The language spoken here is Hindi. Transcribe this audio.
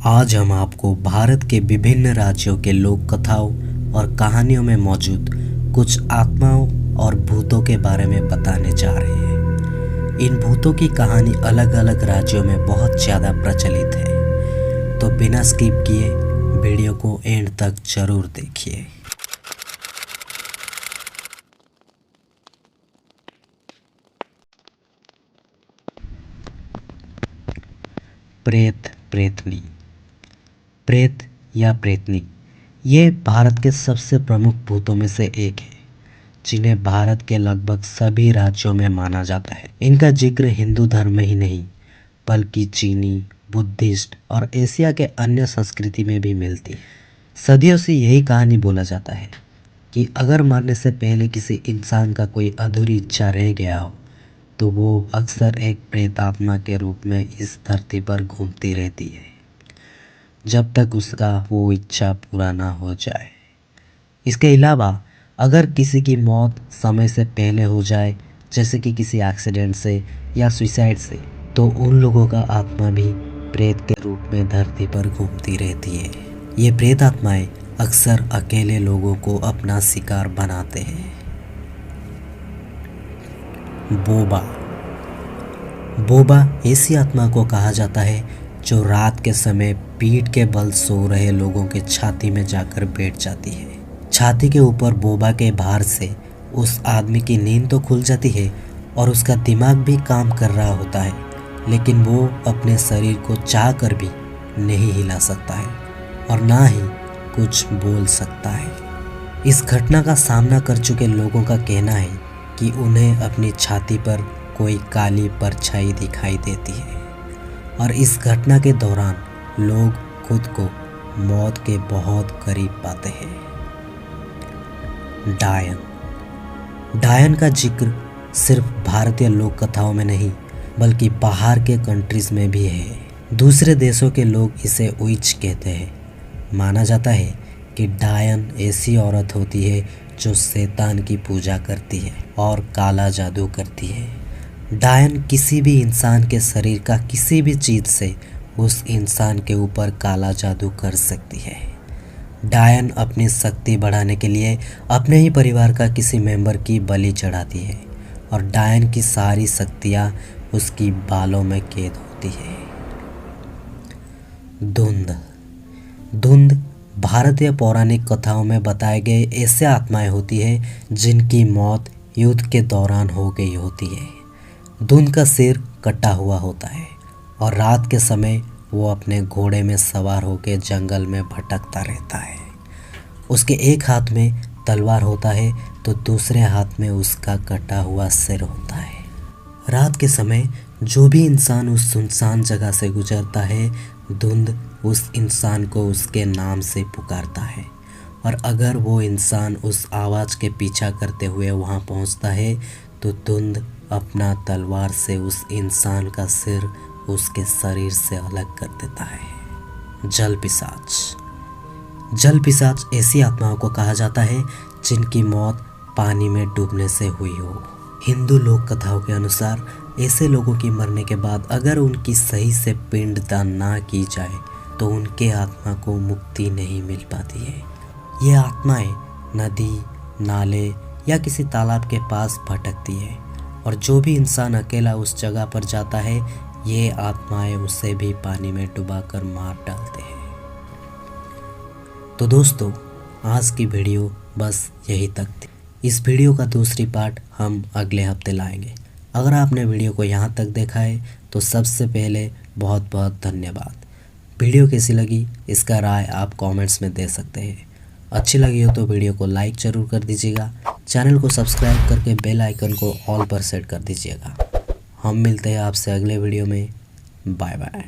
आज हम आपको भारत के विभिन्न राज्यों के लोक कथाओं और कहानियों में मौजूद कुछ आत्माओं और भूतों के बारे में बताने जा रहे हैं। इन भूतों की कहानी अलग अलग राज्यों में बहुत ज़्यादा प्रचलित है, तो बिना स्किप किए वीडियो को एंड तक जरूर देखिए। प्रेत प्रेतनी। प्रेत या प्रेतनी ये भारत के सबसे प्रमुख भूतों में से एक है, जिन्हें भारत के लगभग सभी राज्यों में माना जाता है। इनका जिक्र हिंदू धर्म में ही नहीं बल्कि चीनी, बुद्धिस्ट और एशिया के अन्य संस्कृति में भी मिलती है। सदियों से यही कहानी बोला जाता है कि अगर मरने से पहले किसी इंसान का कोई अधूरी इच्छा रह गया हो तो वो अक्सर एक प्रेत आत्मा के रूप में इस धरती पर घूमती रहती है, जब तक उसका वो इच्छा पूरा ना हो जाए। इसके अलावा अगर किसी की मौत समय से पहले हो जाए, जैसे कि किसी एक्सीडेंट से या सुसाइड से, तो उन लोगों का आत्मा भी प्रेत के रूप में धरती पर घूमती रहती है। ये प्रेत आत्माएं अक्सर अकेले लोगों को अपना शिकार बनाते हैं। बोबा। बोबा ऐसी आत्मा को कहा जाता है जो रात के समय पीठ के बल सो रहे लोगों के छाती में जाकर बैठ जाती है। छाती के ऊपर बोबा के भार से उस आदमी की नींद तो खुल जाती है और उसका दिमाग भी काम कर रहा होता है, लेकिन वो अपने शरीर को चाह कर भी नहीं हिला सकता है और ना ही कुछ बोल सकता है। इस घटना का सामना कर चुके लोगों का कहना है कि उन्हें अपनी छाती पर कोई काली परछाई दिखाई देती है और इस घटना के दौरान लोग खुद को मौत के बहुत करीब पाते हैं। डायन। डायन का जिक्र सिर्फ भारतीय लोक कथाओं में नहीं बल्कि बाहर के कंट्रीज में भी है। दूसरे देशों के लोग इसे विच कहते हैं। माना जाता है कि डायन ऐसी औरत होती है जो शैतान की पूजा करती है और काला जादू करती है। डायन किसी भी इंसान के शरीर का किसी भी चीज़ से उस इंसान के ऊपर काला जादू कर सकती है। डायन अपनी शक्ति बढ़ाने के लिए अपने ही परिवार का किसी मेंबर की बलि चढ़ाती है और डायन की सारी शक्तियाँ उसकी बालों में कैद होती है। धुंध। धुंध भारतीय पौराणिक कथाओं में बताए गए ऐसे आत्माएं होती है जिनकी मौत युद्ध के दौरान हो गई होती है। धुंध का सिर कटा हुआ होता है और रात के समय वो अपने घोड़े में सवार होकर जंगल में भटकता रहता है। उसके एक हाथ में तलवार होता है तो दूसरे हाथ में उसका कटा हुआ सिर होता है। रात के समय जो भी इंसान उस सुनसान जगह से गुजरता है, धुंध उस इंसान को उसके नाम से पुकारता है और अगर वो इंसान उस आवाज़ के पीछा करते हुए वहाँ पहुँचता है तो धुंध अपना तलवार से उस इंसान का सिर उसके शरीर से अलग कर देता है। जल पिशाच। जल पिशाच ऐसी आत्माओं को कहा जाता है जिनकी मौत पानी में डूबने से हुई हो। हिंदू लोक कथाओं के अनुसार ऐसे लोगों की मरने के बाद अगर उनकी सही से पिंडदान ना की जाए तो उनके आत्मा को मुक्ति नहीं मिल पाती है। ये आत्माएं नदी, नाले या किसी तालाब के पास भटकती है और जो भी इंसान अकेला उस जगह पर जाता है, ये आत्माएं उसे भी पानी में डुबाकर मार डालते हैं। तो दोस्तों, आज की वीडियो बस यही तक थी। इस वीडियो का दूसरी पार्ट हम अगले हफ्ते लाएंगे। अगर आपने वीडियो को यहाँ तक देखा है तो सबसे पहले बहुत बहुत धन्यवाद। वीडियो कैसी लगी इसका राय आप कमेंट्स में दे सकते हैं। अच्छी लगी हो तो वीडियो को लाइक ज़रूर कर दीजिएगा। चैनल को सब्सक्राइब करके बेल आइकन को ऑल पर सेट कर दीजिएगा। हम मिलते हैं आपसे अगले वीडियो में। Bye bye.